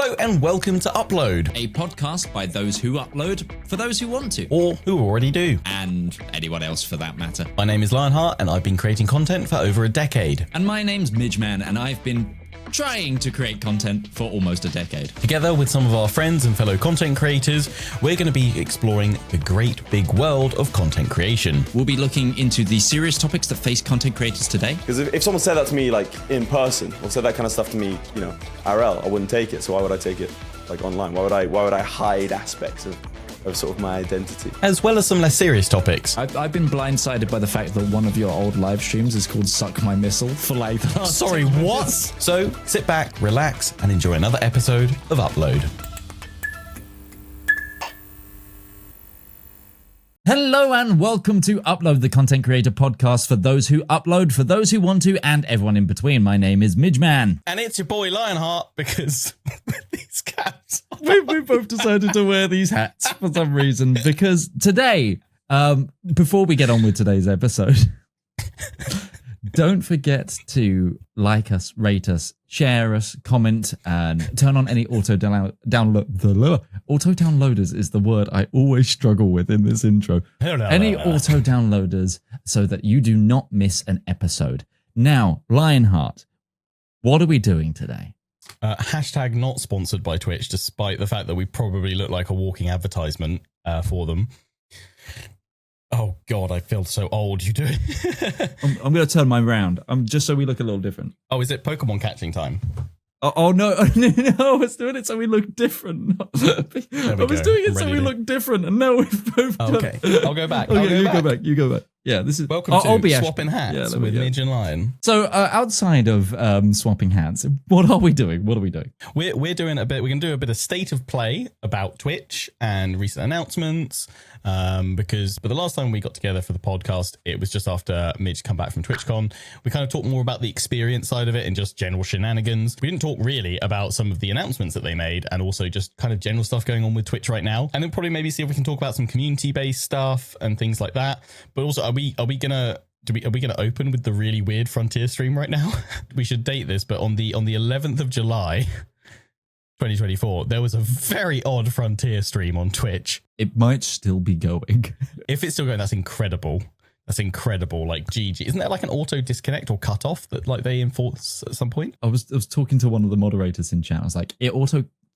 Hello and welcome to Upload, A podcast by those who upload, for those who want to. or who already do. And anyone else for that matter. My name is Lionheart and I've been creating content for over a decade. And my name's Midgeman, and I've been trying to create content for almost a decade. Together with some of our friends and fellow content creators, we're going to be exploring the great big world of content creation. We'll be looking into the serious topics that face content creators today. Because if someone said that to me, like, in person, or said that kind of stuff to me, you know, IRL, I wouldn't take it. So why would I take it, like, online? Why would I hide aspects of sort of my identity? As well as some less serious topics. I've been blindsided by the fact that one of your old live streams is called Suck My Missile for like the last Sorry, 10 what? minutes. So sit back, relax, and enjoy another episode of Upload. Hello and welcome to Upload, the content creator podcast for those who upload, for those who want to, and everyone in between. My name is Midgeman. And it's your boy Lionheart, because these caps. We both decided to wear these hats for some reason because today, before we get on with today's episode, don't forget to like us, rate us, share us, comment, and turn on any auto downloaders is the word I always struggle with in this intro. Any auto downloaders so that you do not miss an episode. Now, Lionheart, what are we doing today? Hashtag not sponsored by Twitch, despite the fact that we probably look like a walking advertisement for them. Oh God, I feel so old. You do it. I'm going to turn mine round. Just so we look a little different. Oh, is it Pokemon catching time? Oh no, no, I was doing it so we look different. I was doing it so we look different, and now we've both done Okay, I'll go back. Okay, you go back. Yeah, this is Welcome I'll be to Ash. Swapping Hats with Midge and Lion. So outside of swapping hats, what are we doing? We're doing a bit. We're going to do a bit of state of play about Twitch and recent announcements. But the last time we got together for the podcast, it was just after Midge come back from TwitchCon. We kind of talked more about the experience side of it and just general shenanigans. We didn't talk really about some of the announcements that they made and also just kind of general stuff going on with Twitch right now. And then probably maybe see if we can talk about some community-based stuff and things like that. But also, are we gonna open with the really weird Frontier stream right now? We should date this, but on the 11th of July, 2024, there was a very odd Frontier stream on Twitch. It might still be going. If it's still going, that's incredible. That's incredible. Like, GG. Isn't there like an auto disconnect or cut off that like they enforce at some point? I was talking to one of the moderators in chat. I was like,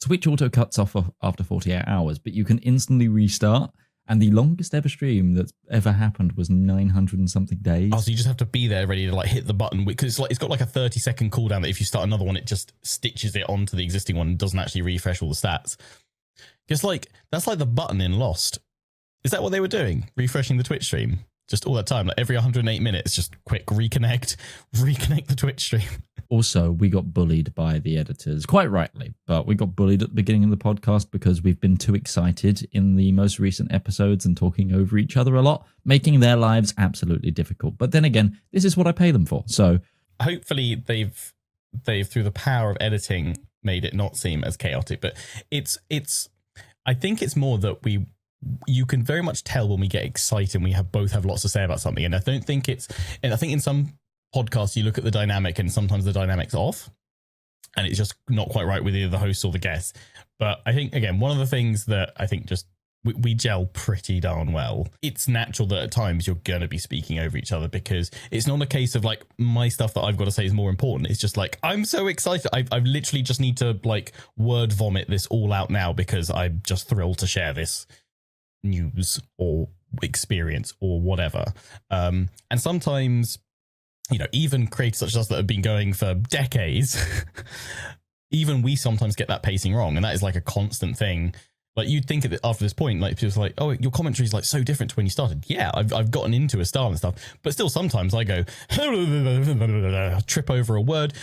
Twitch auto cuts off after 48 hours, but you can instantly restart. And the longest ever stream that's ever happened was 900 and something days. Oh, so you just have to be there ready to like hit the button, because it's got like a 30-second cooldown that if you start another one, it just stitches it onto the existing one and doesn't actually refresh all the stats. Just like, that's like the button in Lost. Is that what they were doing? Refreshing the Twitch stream? Just all that time, like every 108 minutes, just quick reconnect the Twitch stream. Also, we got bullied by the editors, quite rightly, but we got bullied at the beginning of the podcast because we've been too excited in the most recent episodes and talking over each other a lot, making their lives absolutely difficult. But then again, this is what I pay them for. So hopefully they've through the power of editing made it not seem as chaotic. But I think it's more that you can very much tell when we get excited and we both have lots to say about something. And I think in some podcasts you look at the dynamic and sometimes the dynamic's off and it's just not quite right with either the host or the guest. But I think, again, one of the things that I think just we gel pretty darn well. It's natural that at times you're going to be speaking over each other because it's not a case of like my stuff that I've got to say is more important. It's just like, I'm so excited. I literally just need to like word vomit this all out now because I'm just thrilled to share this news or experience or whatever. And sometimes, you know, even creators such as us that have been going for decades, even we sometimes get that pacing wrong. And that is like a constant thing. Like you'd think of it after this point, like people are like, oh, your commentary is like so different to when you started. Yeah, I've gotten into a style and stuff, but still sometimes I go trip over a word.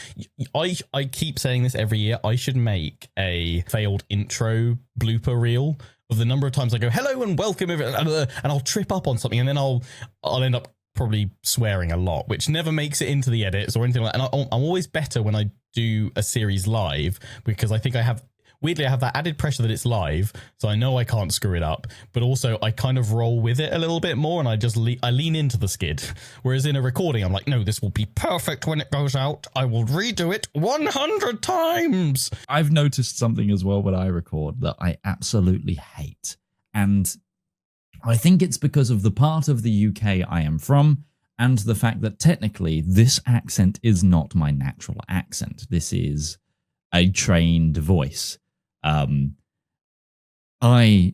I keep saying this every year. I should make a failed intro blooper reel of the number of times I go, hello and welcome, and I'll trip up on something and then I'll end up probably swearing a lot, which never makes it into the edits or anything like that. And I'm always better when I do a series live because I think weirdly, I have that added pressure that it's live, so I know I can't screw it up, but also I kind of roll with it a little bit more, and I just I lean into the skid. Whereas in a recording, I'm like, no, this will be perfect when it goes out. I will redo it 100 times. I've noticed something as well when I record that I absolutely hate. And I think it's because of the part of the UK I am from, and the fact that technically this accent is not my natural accent. This is a trained voice. I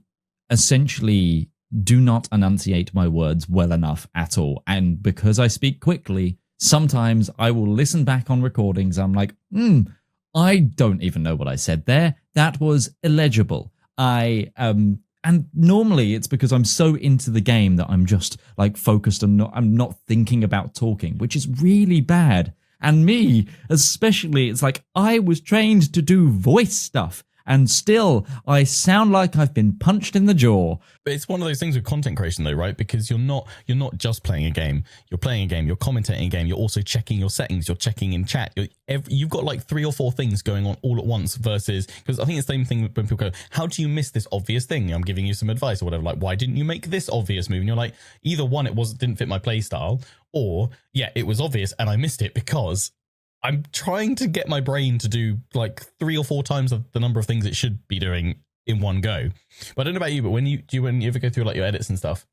essentially do not enunciate my words well enough at all. And because I speak quickly, sometimes I will listen back on recordings. I'm like, I don't even know what I said there. That was illegible. And normally it's because I'm so into the game that I'm just like focused and I'm not thinking about talking, which is really bad. And me, especially, it's like I was trained to do voice stuff, and still I sound like I've been punched in the jaw. But it's one of those things with content creation, though, right? Because you're not just playing a game. You're playing a game. You're commentating a game. You're also checking your settings. You're checking in chat. You've got like 3 or 4 things going on all at once. Versus, because I think it's the same thing when people go, "How do you miss this obvious thing?" I'm giving you some advice or whatever. Like, why didn't you make this obvious move? And you're like, either one, it didn't fit my play style, or yeah, it was obvious and I missed it because I'm trying to get my brain to do like 3 or 4 times the number of things it should be doing in one go. But I don't know about you, but when you ever go through like your edits and stuff,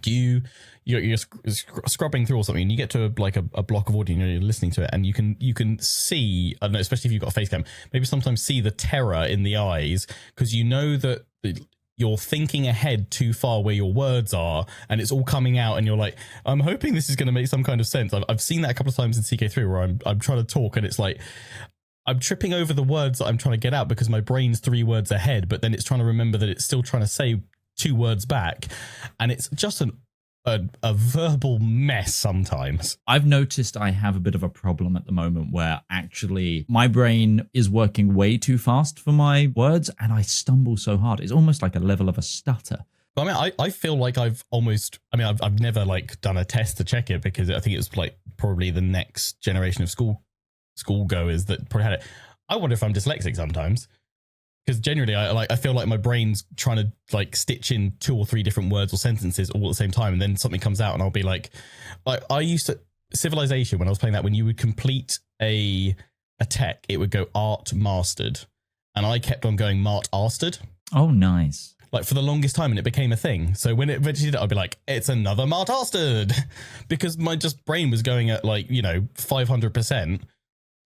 you're scrubbing through or something, and you get to like a block of audio, and you're listening to it, and you can see, I don't know, especially if you've got a face cam, maybe sometimes see the terror in the eyes, because you know that you're thinking ahead too far where your words are, and it's all coming out, and you're like, I'm hoping this is going to make some kind of sense. I've seen that a couple of times in CK3 where I'm trying to talk, and it's like I'm tripping over the words that I'm trying to get out because my brain's 3 words ahead, but then it's trying to remember that it's still trying to say 2 words back, and it's just a verbal mess sometimes. I've noticed I have a bit of a problem at the moment where actually my brain is working way too fast for my words, and I stumble so hard. It's almost like a level of a stutter. I mean, I feel like I've never like done a test to check it, because I think it was like probably the next generation of schoolgoers that probably had it. I wonder if I'm dyslexic sometimes. Because generally, I feel like my brain's trying to like stitch in 2 or 3 different words or sentences all at the same time, and then something comes out, and I'll be like I used to Civilization, when I was playing that, when you would complete a tech, it would go art mastered, and I kept on going mart arsted. Oh, nice. Like for the longest time, and it became a thing. So when it eventually did, I'd be like, it's another mart arsted, because my brain was going at like 500%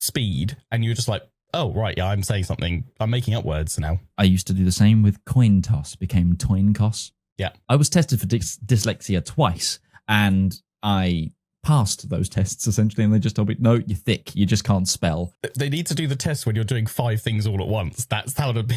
speed, and you were just like, oh, right, yeah, I'm saying something. I'm making up words now. I used to do the same with coin toss, became toin toss. Yeah. I was tested for dyslexia twice, and I passed those tests, essentially, and they just told me, no, you're thick, you just can't spell. They need to do the test when you're doing 5 things all at once. That's how to be.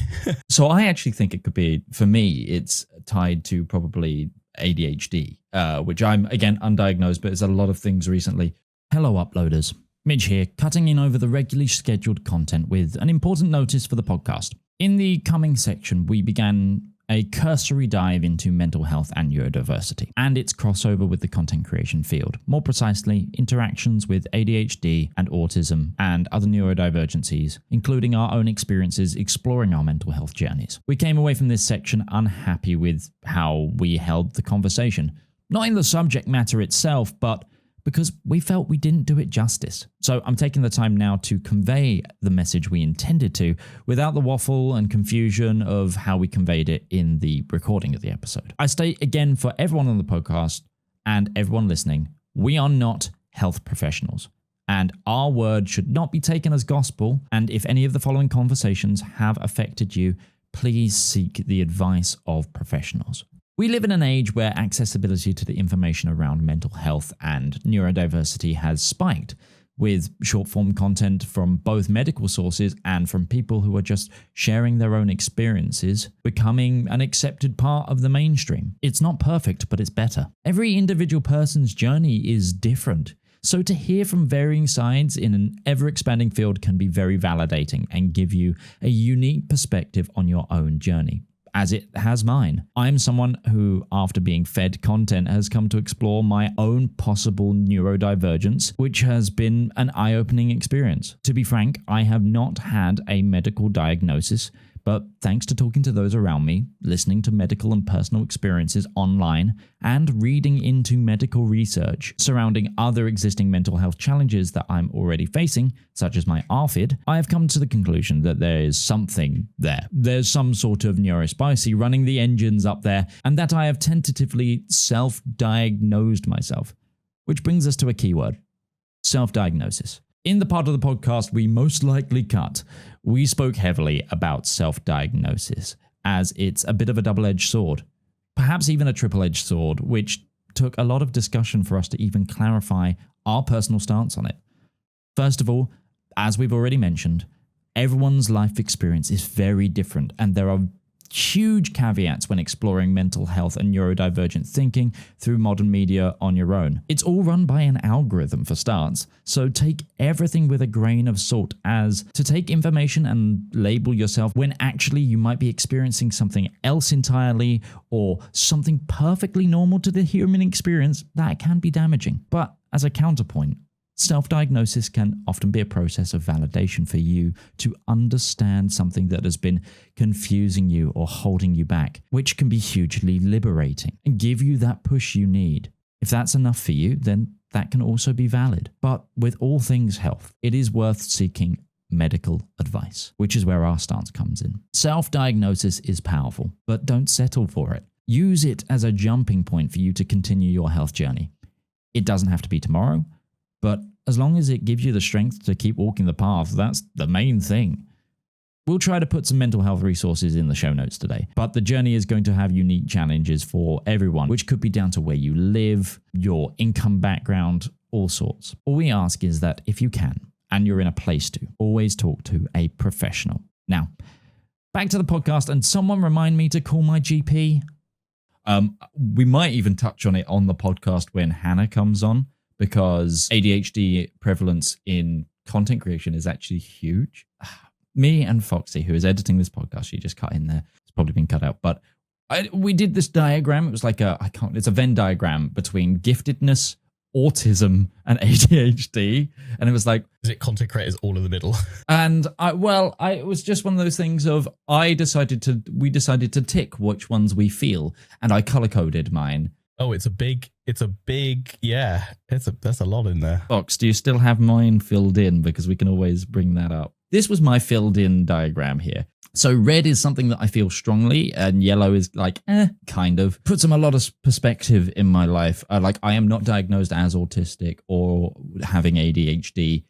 So I actually think it could be, for me, it's tied to probably ADHD, which I'm, again, undiagnosed, but it's a lot of things recently. Hello, uploaders. Midge here, cutting in over the regularly scheduled content with an important notice for the podcast. In the coming section, we began a cursory dive into mental health and neurodiversity, and its crossover with the content creation field. More precisely, interactions with ADHD and autism and other neurodivergencies, including our own experiences exploring our mental health journeys. We came away from this section unhappy with how we held the conversation. Not in the subject matter itself, but because we felt we didn't do it justice. So I'm taking the time now to convey the message we intended to without the waffle and confusion of how we conveyed it in the recording of the episode. I state again for everyone on the podcast and everyone listening, we are not health professionals, and our word should not be taken as gospel. And if any of the following conversations have affected you, please seek the advice of professionals. We live in an age where accessibility to the information around mental health and neurodiversity has spiked, with short-form content from both medical sources and from people who are just sharing their own experiences becoming an accepted part of the mainstream. It's not perfect, but it's better. Every individual person's journey is different, so to hear from varying sides in an ever-expanding field can be very validating and give you a unique perspective on your own journey. as it has mine. I'm someone who, after being fed content, has come to explore my own possible neurodivergence, which has been an eye-opening experience. To be frank, I have not had a medical diagnosis, but thanks to talking to those around me, listening to medical and personal experiences online, and reading into medical research surrounding other existing mental health challenges that I'm already facing, such as my ARFID, I have come to the conclusion that there is something there. There's some sort of neurospicy running the engines up there, and that I have tentatively self-diagnosed myself. Which brings us to a keyword: self-diagnosis. In the part of the podcast we most likely cut, we spoke heavily about self-diagnosis, as it's a bit of a double-edged sword, perhaps even a triple-edged sword, which took a lot of discussion for us to even clarify our personal stance on it. First of all, as we've already mentioned, everyone's life experience is very different, and there are huge caveats when exploring mental health and neurodivergent thinking through modern media on your own. It's all run by an algorithm for starts, so take everything with a grain of salt, as to take information and label yourself when actually you might be experiencing something else entirely, or something perfectly normal to the human experience, that can be damaging. But as a counterpoint, self-diagnosis can often be a process of validation for you to understand something that has been confusing you or holding you back, which can be hugely liberating and give you that push you need. If that's enough for you, then that can also be valid. But with all things health, it is worth seeking medical advice, which is where our stance comes in. Self-diagnosis is powerful, but don't settle for it. Use it as a jumping point for you to continue your health journey. It doesn't have to be tomorrow, but as long as it gives you the strength to keep walking the path, that's the main thing. We'll try to put some mental health resources in the show notes today, but the journey is going to have unique challenges for everyone, which could be down to where you live, your income background, all sorts. All we ask is that if you can, and you're in a place to, always talk to a professional. Now, back to the podcast, and someone remind me to call my GP. We might even touch on it on the podcast when Hannah comes on, because ADHD prevalence in content creation is actually huge. Me and Foxy, who is editing this podcast, she just cut in there. It's probably been cut out, but we did this diagram. It was like it's a Venn diagram between giftedness, autism, and ADHD. And it was like, is it content creators all in the middle? And it was just one of those things of, we decided to tick which ones we feel, and I color coded mine. Oh, that's a lot in there. Fox, do you still have mine filled in? Because we can always bring that up. This was my filled in diagram here. So red is something that I feel strongly, and yellow is like, kind of. Puts a lot of perspective in my life. I am not diagnosed as autistic or having ADHD.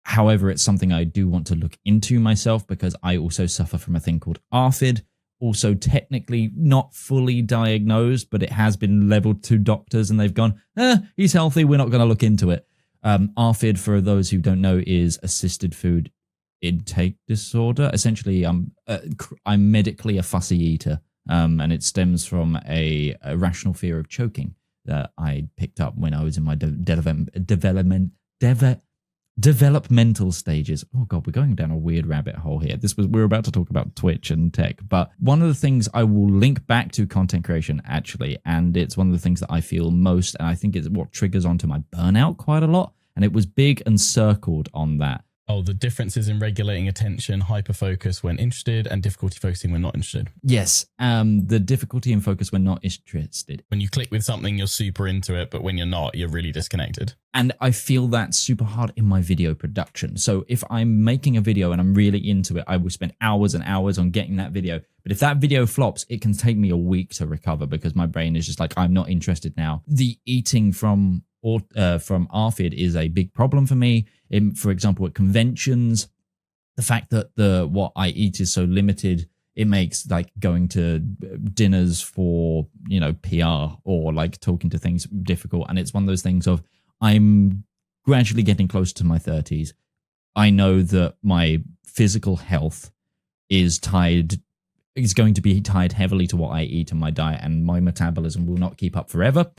However, it's something I do want to look into myself, because I also suffer from a thing called ARFID. Also technically not fully diagnosed, but it has been leveled to doctors and they've gone, he's healthy, we're not going to look into it. ARFID, for those who don't know, is assisted food intake disorder. Essentially, I'm medically a fussy eater, and it stems from a irrational fear of choking that I picked up when I was in my developmental stages. Oh god, we're going down a weird rabbit hole here. We're about to talk about Twitch and tech, but one of the things I will link back to content creation actually, and it's one of the things that I feel most, and I think it's what triggers onto my burnout quite a lot, and it was big and circled on that. Oh, the differences in regulating attention, hyperfocus when interested, and difficulty focusing when not interested. Yes, the difficulty in focus when not interested. When you click with something, you're super into it, but when you're not, you're really disconnected. And I feel that super hard in my video production. So if I'm making a video and I'm really into it, I will spend hours and hours on getting that video. But if that video flops, it can take me a week to recover, because my brain is just like, I'm not interested now. The eating from ARFID is a big problem for me. For example, at conventions, the fact that what I eat is so limited, it makes like going to dinners for, PR or like talking to things difficult. And it's one of those things of, I'm gradually getting close to my 30s. I know that my physical health is going to be tied heavily to what I eat and my diet, and my metabolism will not keep up forever.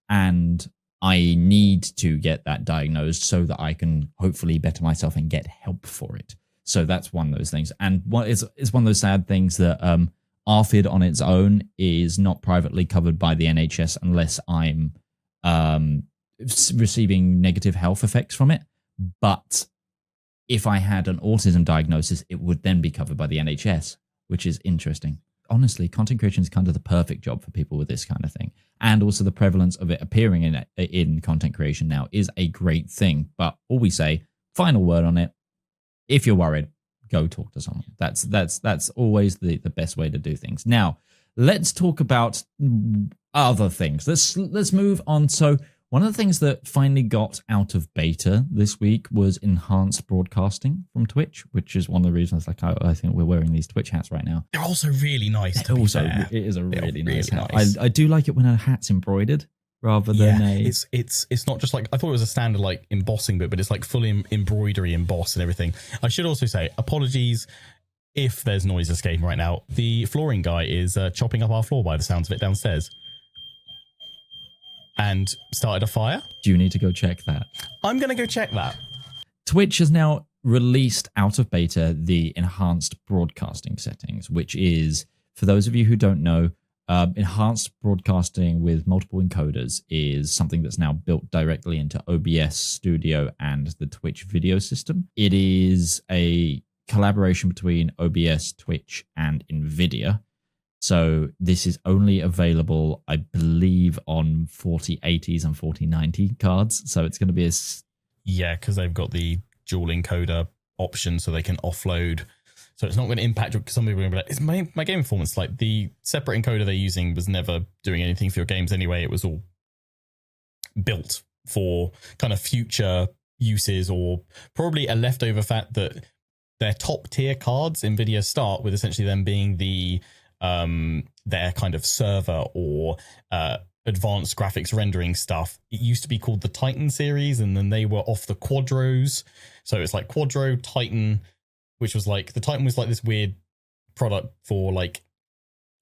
And I need to get that diagnosed so that I can hopefully better myself and get help for it. So that's one of those things. And it's one of those sad things that RFID on its own is not privately covered by the NHS unless I'm receiving negative health effects from it. But if I had an autism diagnosis, it would then be covered by the NHS, which is interesting. Honestly, content creation is kind of the perfect job for people with this kind of thing. And also the prevalence of it appearing in content creation now is a great thing. But all we say, final word on it, if you're worried, go talk to someone. That's always the best way to do things. Now, let's talk about other things. Let's move on. So one of the things that finally got out of beta this week was enhanced broadcasting from Twitch, which is one of the reasons I think we're wearing these Twitch hats right now. They're also really nice. It is a really nice hat. I do like it when a hat's embroidered rather than it's not just like, I thought it was a standard like embossing bit, but it's like fully embroidery emboss and everything. I should also say apologies if there's noise escaping right now. The flooring guy is chopping up our floor by the sounds of it downstairs. And started a fire. Do you need to go check that? I'm going to go check that. Twitch has now released out of beta the enhanced broadcasting settings, which is, for those of you who don't know, enhanced broadcasting with multiple encoders is something that's now built directly into OBS Studio and the Twitch video system. It is a collaboration between OBS, Twitch, and Nvidia. So this is only available, I believe, on 4080s and 4090 cards. So it's going to be yeah, because they've got the dual encoder option, so they can offload. So it's not going to impact, because some people are going to be like, it's my game performance. Like, the separate encoder they're using was never doing anything for your games anyway. It was all built for kind of future uses, or probably a leftover fact that their top tier cards, Nvidia, start with essentially them being their kind of server or advanced graphics rendering stuff. It used to be called the Titan series, and then they were off the Quadros. So it's like Quadro, Titan, which was like, the Titan was like this weird product for like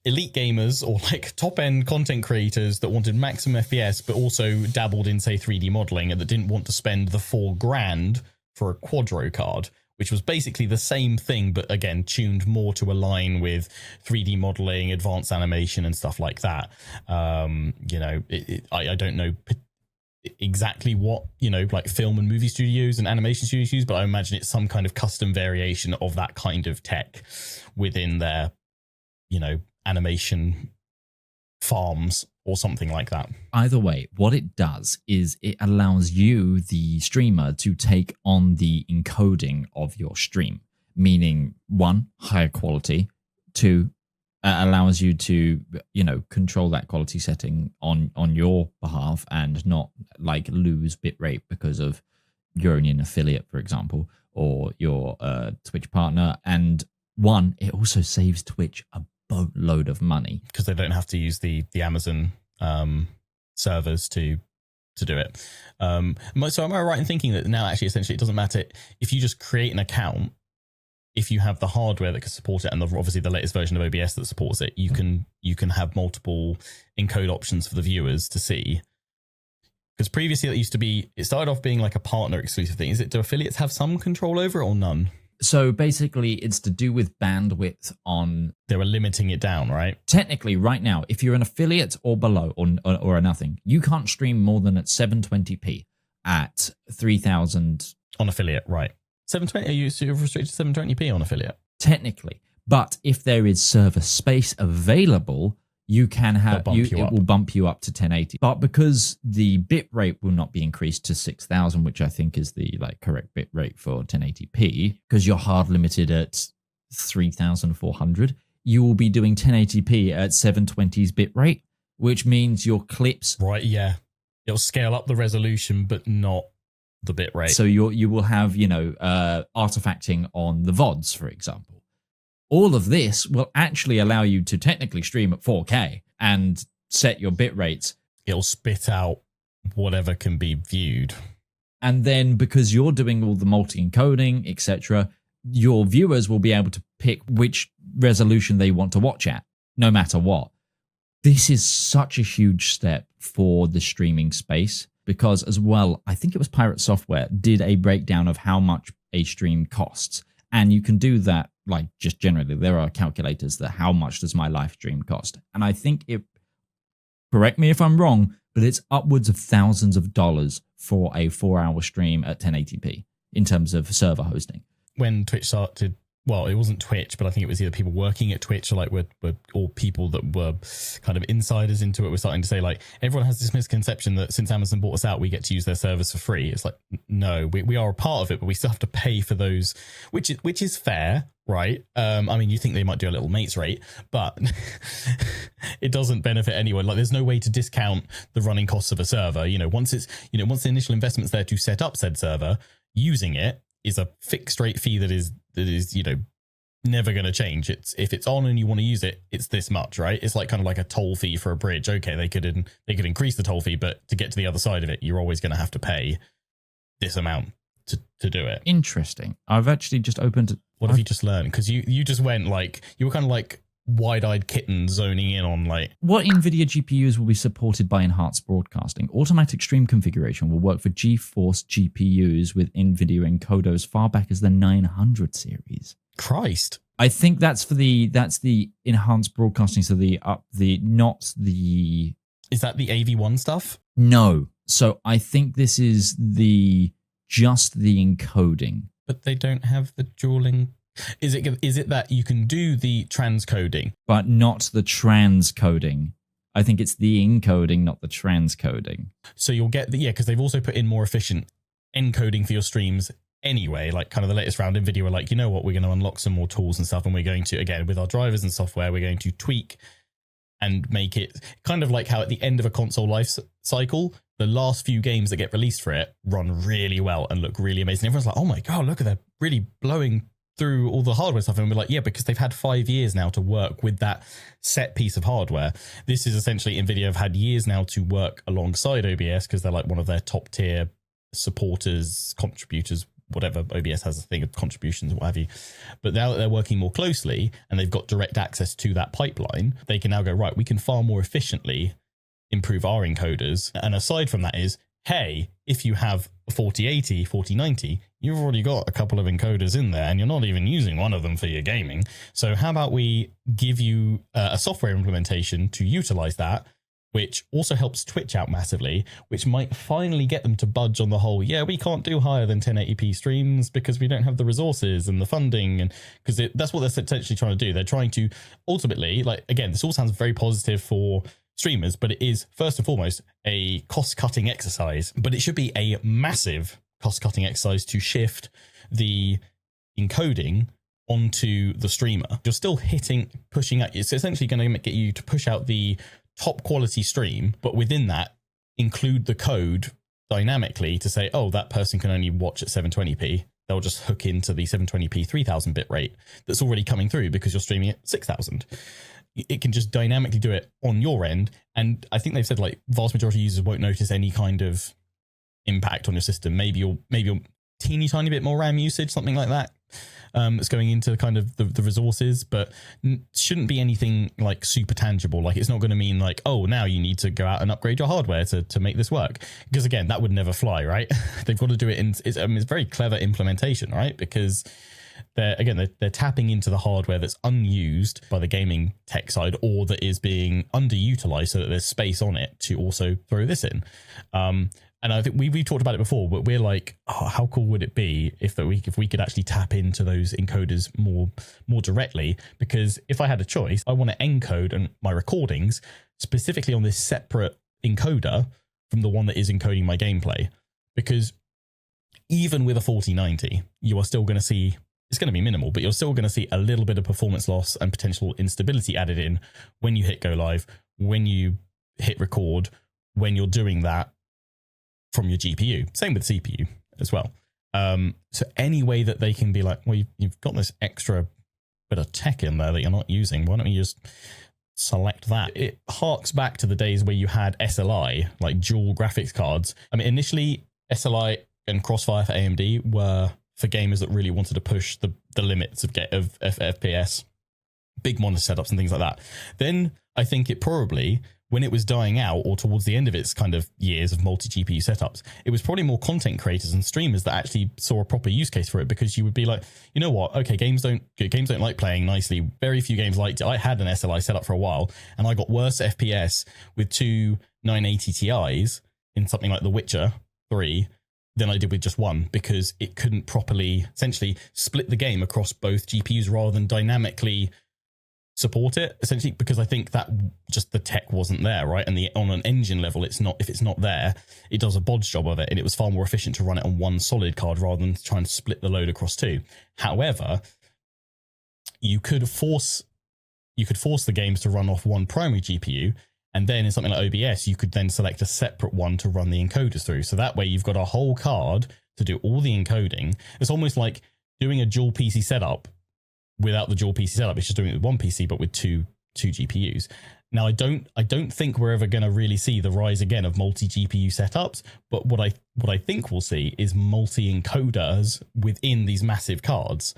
elite gamers or like top end content creators that wanted maximum FPS, but also dabbled in, say, 3D modeling, and that didn't want to spend the $4,000 for a Quadro card, which was basically the same thing, but again, tuned more to align with 3D modeling, advanced animation, and stuff like that. I don't know exactly what, like film and movie studios and animation studios use, but I imagine it's some kind of custom variation of that kind of tech within their, animation farms or something like that. Either way, what it does is it allows you, the streamer, to take on the encoding of your stream, meaning 1, higher quality, 2, allows you to, control that quality setting on your behalf and not like lose bitrate because of you're an affiliate, for example, or your Twitch partner. And 1, it also saves Twitch a boatload of money because they don't have to use the Amazon servers to do it. So am I right in thinking that now actually essentially it doesn't matter if you just create an account, if you have the hardware that can support it, and obviously the latest version of OBS that supports it, you can have multiple encode options for the viewers to see. Because previously it started off being like a partner exclusive thing. Do affiliates have some control over it or none? So basically, it's to do with bandwidth on... They were limiting it down, right? Technically, right now, if you're an affiliate or below or a nothing, you can't stream more than at 720p at 3000... On affiliate, right. 720? Are you restricted to 720p on affiliate? Technically. But if there is server space available, you can have... It will bump you up to 1080. But because the bit rate will not be increased to 6000, which I think is the correct bit rate for 1080p, because you're hard limited at 3400, you will be doing 1080p at 720's bit rate, which means your clips... Right, yeah. It'll scale up the resolution, but not the bit rate. So you will have, artifacting on the VODs, for example. All of this will actually allow you to technically stream at 4K and set your bit rates. It'll spit out whatever can be viewed. And then because you're doing all the multi-encoding, etc., your viewers will be able to pick which resolution they want to watch at, no matter what. This is such a huge step for the streaming space because, as well, I think it was Pirate Software did a breakdown of how much a stream costs. And you can do that, like, just generally. There are calculators that how much does my live stream cost? And I think correct me if I'm wrong, but it's upwards of thousands of dollars for a 4-hour stream at 1080p in terms of server hosting. When Twitch started, well, it wasn't Twitch, but I think it was either people working at Twitch or or people that were kind of insiders into it were starting to say, like, everyone has this misconception that since Amazon bought us out, we get to use their servers for free. It's like, no, we are a part of it, but we still have to pay for those, which is fair, right? I mean, you think they might do a little mates rate, but it doesn't benefit anyone. Like, there's no way to discount the running costs of a server. Once the initial investment's there to set up said server, using it is a fixed rate fee that is never going to change. If it's on and you want to use it, it's this much, right? It's like kind of like a toll fee for a bridge. Okay, they could increase the toll fee, but to get to the other side of it, you're always going to have to pay this amount to do it. Interesting. I've actually just opened. What have you just learned? Because you just went like, you were kind of like wide-eyed kitten zoning in on like, what Nvidia GPUs will be supported by enhanced broadcasting? Automatic stream configuration will work for GeForce GPUs with Nvidia encoders as far back as the 900 series. Christ. I think that's the enhanced broadcasting. So not the. Is that the AV1 stuff? No. So I think this is just the encoding. But they don't have the dueling. Is it that you can do the transcoding, but not the transcoding? I think it's the encoding, not the transcoding. So you'll get because they've also put in more efficient encoding for your streams anyway. Like kind of the latest round, Nvidia were like, you know what, we're going to unlock some more tools and stuff, and we're going to, again, with our drivers and software, we're going to tweak and make it kind of like how at the end of a console life cycle, the last few games that get released for it run really well and look really amazing. Everyone's like, oh my God, look at that, really blowing through all the hardware stuff. And we're like, yeah, because they've had 5 years now to work with that set piece of hardware. This is essentially Nvidia have had years now to work alongside OBS because they're like one of their top tier supporters, contributors, whatever. OBS has a thing of contributions, what have you. But now that they're working more closely and they've got direct access to that pipeline, they can now go, right, we can far more efficiently improve our encoders. And aside from that is, hey, if you have a 4080, 4090, you've already got a couple of encoders in there and you're not even using one of them for your gaming. So how about we give you a software implementation to utilize that, which also helps Twitch out massively, which might finally get them to budge on the whole, yeah, we can't do higher than 1080p streams because we don't have the resources and the funding. And because that's what they're essentially trying to do. They're trying to ultimately, like, again, this all sounds very positive for streamers, but it is first and foremost a cost-cutting exercise. But it should be a massive cost-cutting exercise to shift the encoding onto the streamer. You're still pushing out. It's essentially going to get you to push out the top quality stream, but within that, include the code dynamically to say, oh, that person can only watch at 720p. They'll just hook into the 720p 3000 bit rate that's already coming through because you're streaming at 6000. It can just dynamically do it on your end. And I think they've said like vast majority of users won't notice any kind of impact on your system. Maybe you're teeny tiny bit more RAM usage, something like that. It's going into kind of the resources, but shouldn't be anything like super tangible. Like it's not going to mean like, oh, now you need to go out and upgrade your hardware to make this work. Because again, that would never fly, right? They've got to do it it's very clever implementation, right? Because they're tapping into the hardware that's unused by the gaming tech side or that is being underutilized so that there's space on it to also throw this in. And I think we've talked about it before, but we're like, oh, how cool would it be if we could actually tap into those encoders more directly? Because if I had a choice, I want to encode my recordings specifically on this separate encoder from the one that is encoding my gameplay. Because even with a 4090, you are still going to see, it's going to be minimal, but you're still going to see a little bit of performance loss and potential instability added in when you hit go live, when you hit record, when you're doing that from your GPU. Same with CPU as well. So any way that they can be like, well, you've got this extra bit of tech in there that you're not using, why don't you just select that? It harks back to the days where you had SLI, like dual graphics cards. I mean, initially SLI and Crossfire for AMD were for gamers that really wanted to push the limits of FPS, big monitor setups and things like that. Then I think it probably when it was dying out or towards the end of its kind of years of multi-GPU setups, it was probably more content creators and streamers that actually saw a proper use case for it, because you would be like, you know what? Okay, games don't like playing nicely. Very few games liked it. I had an SLI set up for a while, and I got worse FPS with two 980 Ti's in something like The Witcher 3 than I did with just one, because it couldn't properly essentially split the game across both GPUs rather than dynamically support it, essentially, because I think that just the tech wasn't there, right? And on an engine level, it's not, if it's not there, it does a bodge job of it, and it was far more efficient to run it on one solid card rather than trying to split the load across two. However, you could force the games to run off one primary GPU, and then in something like OBS, you could then select a separate one to run the encoders through. So that way you've got a whole card to do all the encoding. It's almost like doing a dual PC setup without the dual PC setup. It's just doing it with one PC, but with two GPUs. Now, I don't think we're ever going to really see the rise again of multi-GPU setups, but what I think we'll see is multi-encoders within these massive cards.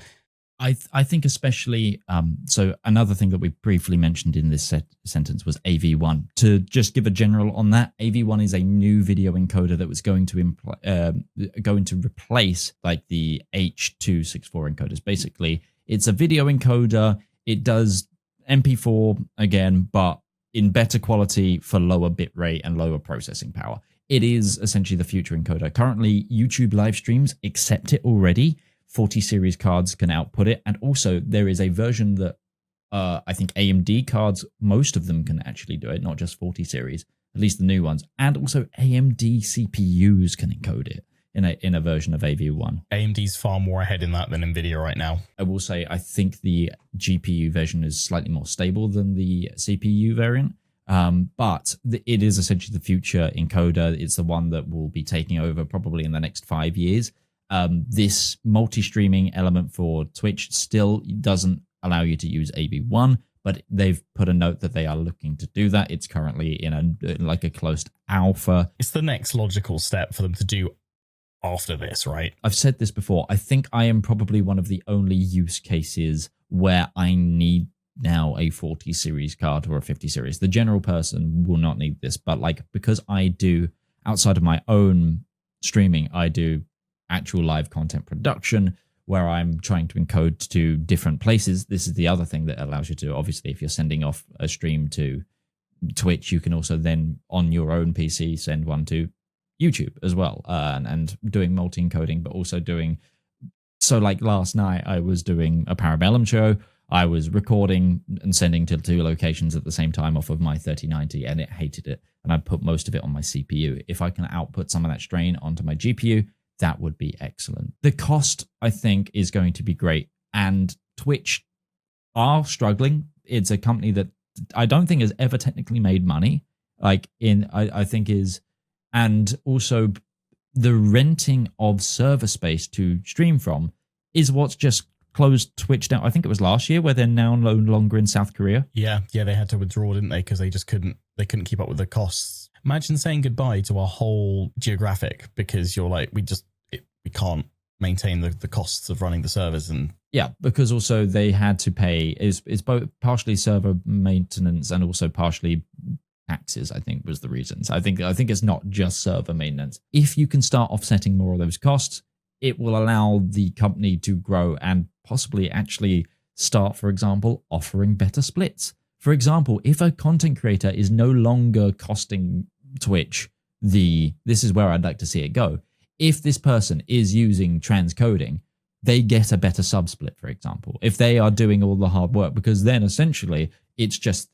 I think especially, so another thing that we briefly mentioned in this sentence was AV1. To just give a general on that, AV1 is a new video encoder that was going to replace like the H.264 encoders. Basically, it's a video encoder. It does MP4 again, but in better quality for lower bitrate and lower processing power. It is essentially the future encoder. Currently, YouTube live streams accept it already. 40 series cards can output it. And also there is a version that I think AMD cards, most of them can actually do it, not just 40 series, at least the new ones. And also AMD CPUs can encode it in a version of AV1. AMD's far more ahead in that than Nvidia right now. I will say I think the GPU version is slightly more stable than the CPU variant. But it is essentially the future encoder. It's the one that will be taking over probably in the next 5 years. This multi-streaming element for Twitch still doesn't allow you to use AV1, but they've put a note that they are looking to do that. It's currently in a closed alpha. It's the next logical step for them to do after this, right? I've said this before. I think I am probably one of the only use cases where I need now a 40 series card or a 50 series. The general person will not need this, but because I do, outside of my own streaming, I do actual live content production where I'm trying to encode to different places. This is the other thing that allows you to, obviously, if you're sending off a stream to Twitch, you can also then on your own PC send one to YouTube as well, and doing multi-encoding, but also doing, so like last night I was doing a Parabellum show. I was recording and sending to 2 locations at the same time off of my 3090, and it hated it, and I put most of it on my CPU. If I can output some of that strain onto my GPU, that would be excellent. The cost, I think, is going to be great. And Twitch are struggling. It's a company that I don't think has ever technically made money. I think is, and also the renting of server space to stream from is what's just closed Twitch down. I think it was last year, where they're now no longer in South Korea. Yeah, they had to withdraw, didn't they? Because they just couldn't keep up with the costs. Imagine saying goodbye to our whole geographic because you're like, we can't maintain the costs of running the servers. And yeah, because also they had to pay is both partially server maintenance and also partially taxes, I think was the reasons. I think it's not just server maintenance. If you can start offsetting more of those costs, it will allow the company to grow and possibly actually start, for example, offering better splits. For example, if a content creator is no longer costing Twitch this is where I'd like to see it go. If this person is using transcoding, they get a better subsplit, for example, if they are doing all the hard work, because then essentially it's just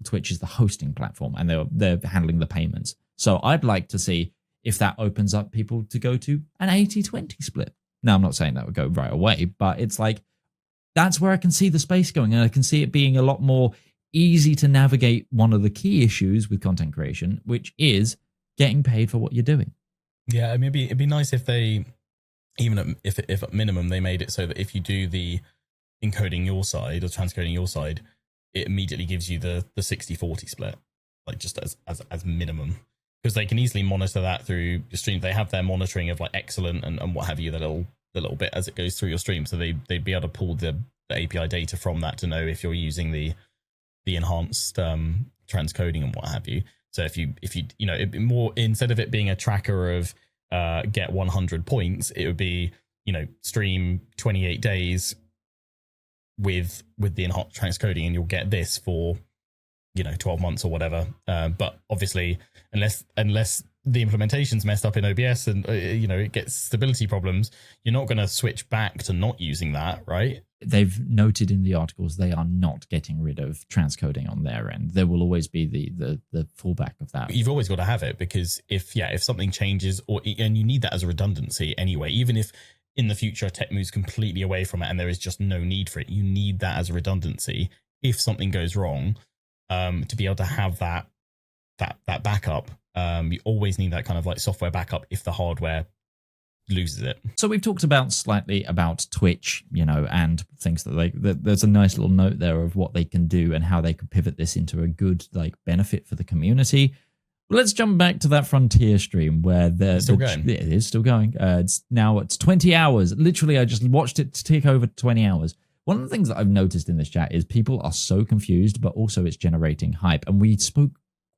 Twitch is the hosting platform and they're handling the payments. So I'd like to see if that opens up people to go to an 80-20 split. Now, I'm not saying that would go right away, but it's like, that's where I can see the space going, and I can see it being a lot more easy to navigate one of the key issues with content creation, which is getting paid for what you're doing. Yeah, maybe it'd be nice if they, even if at minimum they made it so that if you do the encoding your side or transcoding your side, it immediately gives you the 60-40 split, like just as minimum, because they can easily monitor that through your stream. They have their monitoring of like excellent and what have you, the little bit as it goes through your stream, so they'd be able to pull the API data from that to know if you're using the enhanced transcoding and what have you. So if you it'd be more, instead of it being a tracker of get 100 points, it would be, stream 28 days with the enhanced transcoding, and you'll get this for 12 months or whatever. But obviously, unless the implementation's messed up in OBS and it gets stability problems, you're not going to switch back to not using that, right? They've noted in the articles they are not getting rid of transcoding on their end. There will always be the fallback of that. You've always got to have it, because if something changes, and you need that as a redundancy anyway, even if in the future tech moves completely away from it and there is just no need for it, you need that as a redundancy if something goes wrong, to be able to have that backup. You always need that kind of like software backup if the hardware loses it. So we've talked slightly about Twitch, and things that there's a nice little note there of what they can do and how they could pivot this into a good benefit for the community. Let's jump back to that Frontier stream where it's still going. It is still going. It's 20 hours. Literally, I just watched it tick over 20 hours. One of the things that I've noticed in this chat is people are so confused, but also it's generating hype. And we spoke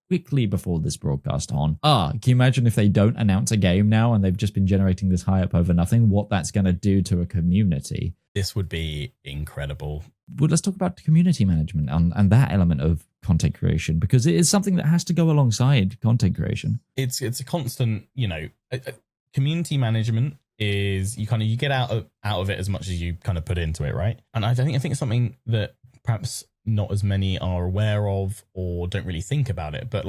quickly before this broadcast on, can you imagine if they don't announce a game now and they've just been generating this hype over nothing, what that's going to do to a community? This would be incredible. Well, let's talk about community management and that element of content creation, because it is something that has to go alongside content creation. It's a constant, community management is you get out of it as much as you kind of put into it, right? And I think it's something that perhaps not as many are aware of or don't really think about it. But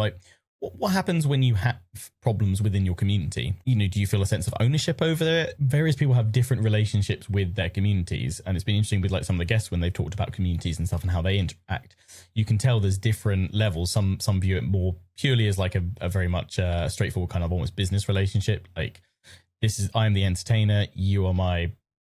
what happens when you have problems within your community? Do you feel a sense of ownership over it? Various people have different relationships with their communities, and it's been interesting with some of the guests when they've talked about communities and stuff and how they interact. You can tell there's different levels. Some view it more purely as a very much straightforward kind of almost business relationship. I'm the entertainer, you are my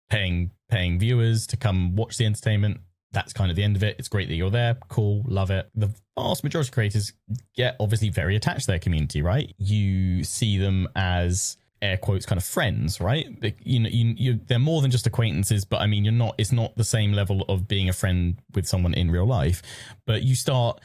paying viewers to come watch the entertainment. That's kind of the end of it. It's great that you're there. Cool. Love it. The vast majority of creators get obviously very attached to their community, right? You see them as air quotes kind of friends, right? They're more than just acquaintances, but I mean, it's not the same level of being a friend with someone in real life, but you start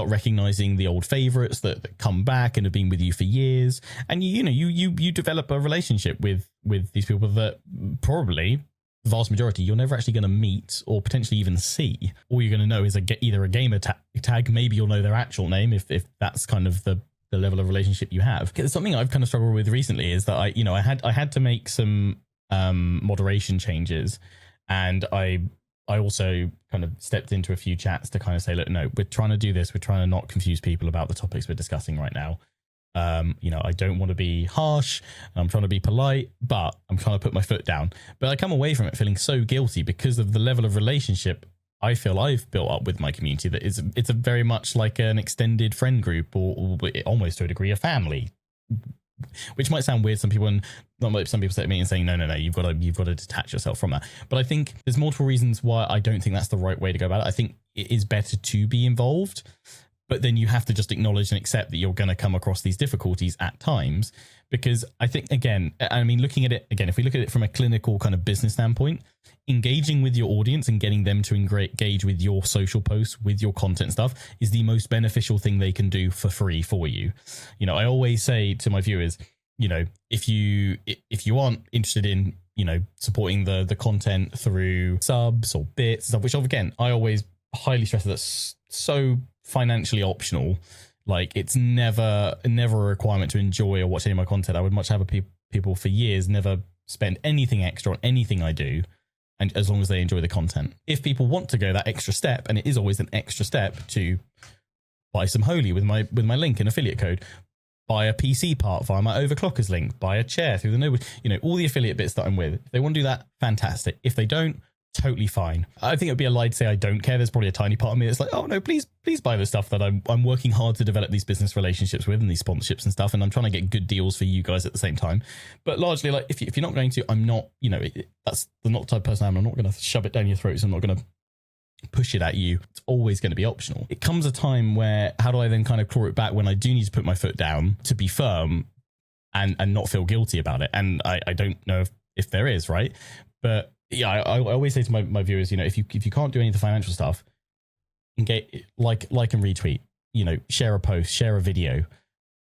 recognizing the old favorites that come back and have been with you for years. And you develop a relationship with these people that probably, vast majority, you're never actually going to meet or potentially even see. All you're going to know is either a gamer tag, maybe you'll know their actual name if that's kind of the level of relationship you have. It's something I've kind of struggled with recently is that I had to make some moderation changes, and I also kind of stepped into a few chats to kind of say, look, no, we're trying to do this. We're trying to not confuse people about the topics we're discussing right now. I don't want to be harsh, and I'm trying to be polite, but I'm trying to put my foot down. But I come away from it feeling so guilty because of the level of relationship I feel I've built up with my community. That it's a very much like an extended friend group, or almost to a degree a family, which might sound weird. Some people say to me and saying, no, you've got to detach yourself from that. But I think there's multiple reasons why I don't think that's the right way to go about it. I think it is better to be involved, but then you have to just acknowledge and accept that you're going to come across these difficulties at times. Because I think, again, looking at it, again, if we look at it from a clinical kind of business standpoint, engaging with your audience and getting them to engage with your social posts, with your content stuff, is the most beneficial thing they can do for free for you. I always say to my viewers, if you aren't interested in, supporting the content through subs or bits and stuff, which again, I always highly stress that's so financially optional. It's never a requirement to enjoy or watch any of my content. I would much have people for years never spend anything extra on anything I do, and as long as they enjoy the content. If people want to go that extra step, and it is always an extra step to buy some Holy with my link and affiliate code, buy a PC part via my overclockers link, buy a chair through the Noble, all the affiliate bits that I'm with. If they want to do that, fantastic. If they don't, totally fine. I think it would be a lie to say I don't care. There's probably a tiny part of me that's like, oh no, please buy the stuff that I'm working hard to develop these business relationships with and these sponsorships and stuff, and I'm trying to get good deals for you guys at the same time. But largely, if you're not going to, I'm not, that's not the type of person I'm not going to shove it down your throats. I'm not going to push it at you. It's always going to be optional. It comes a time where, how do I then kind of claw it back when I do need to put my foot down to be firm and not feel guilty about it? And I don't know if there is, right? But yeah, I always say to my viewers, if you can't do any of the financial stuff, engage, like and retweet. share a post, share a video,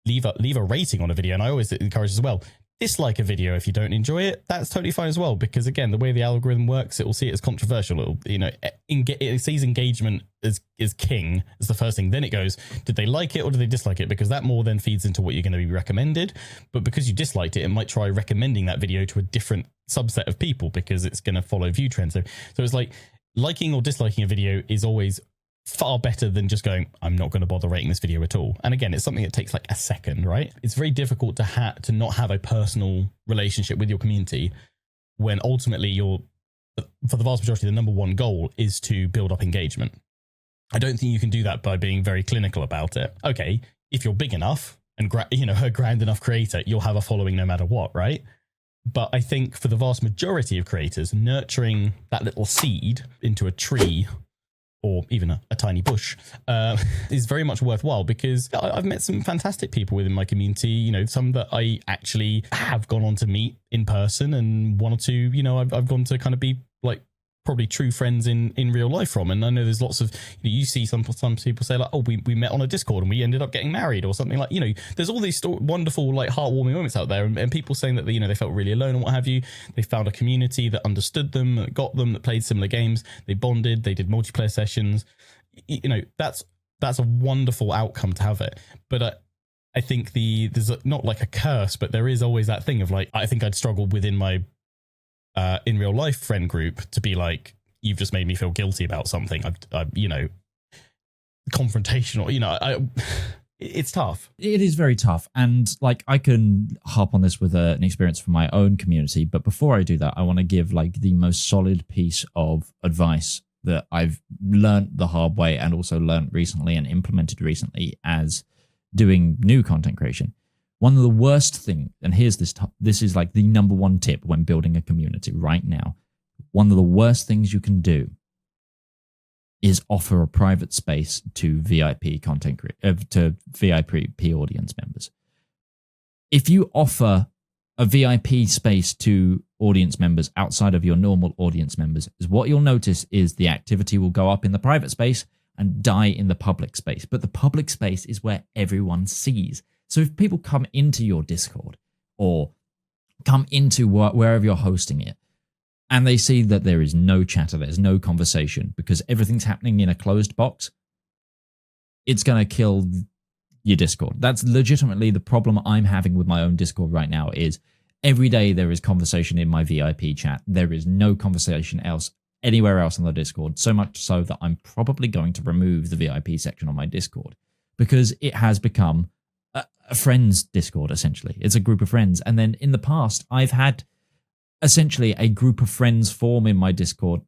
leave a rating on a video. And I always encourage as well, dislike a video if you don't enjoy it. That's totally fine as well, because again, the way the algorithm works, it will see it as controversial. It sees engagement as king as the first thing. Then it goes, did they like it or did they dislike it? Because that more then feeds into what you're going to be recommended. But because you disliked it, it might try recommending that video to a different subset of people because it's going to follow view trends. So it's like liking or disliking a video is always far better than just going, I'm not going to bother rating this video at all. And again, it's something that takes like a second, right? It's very difficult to not have a personal relationship with your community when ultimately for the vast majority, the number one goal is to build up engagement. I don't think you can do that by being very clinical about it. Okay, if you're big enough and a grand enough creator, you'll have a following no matter what, right? But I think for the vast majority of creators, nurturing that little seed into a tree or even a tiny bush, is very much worthwhile, because I've met some fantastic people within my community, some that I actually have gone on to meet in person, and one or two, I've gone to kind of be like probably true friends in real life from. And I know there's lots of, you see some people say like, oh, we met on a Discord and we ended up getting married or something, like, there's all these wonderful, like, heartwarming moments out there, and people saying that they felt really alone and what have you. They found a community that understood them, that got them, that played similar games. They bonded, they did multiplayer sessions. That's a wonderful outcome to have it. But I think there's not like a curse, but there is always that thing of like, I think I'd struggle within my in real life friend group to be like, you've just made me feel guilty about something. Confrontational, it's tough. It is very tough. And like, I can harp on this with an experience from my own community. But before I do that, I want to give like the most solid piece of advice that I've learned the hard way and also learned recently and implemented recently as doing new content creation. One of the worst things, and here's this is like the number one tip when building a community right now. One of the worst things you can do is offer a private space to VIP to VIP audience members. If you offer a VIP space to audience members outside of your normal audience members, is what you'll notice is the activity will go up in the private space and die in the public space. But the public space is where everyone sees. So if people come into your Discord or come into wherever you're hosting it, and they see that there is no chatter, there's no conversation, because everything's happening in a closed box, it's going to kill your Discord. That's legitimately the problem I'm having with my own Discord right now, is every day there is conversation in my VIP chat. There is no conversation anywhere else on the Discord, so much so that I'm probably going to remove the VIP section on my Discord, because it has become a friends Discord, essentially. It's a group of friends. And then in the past, I've had essentially a group of friends form in my Discord,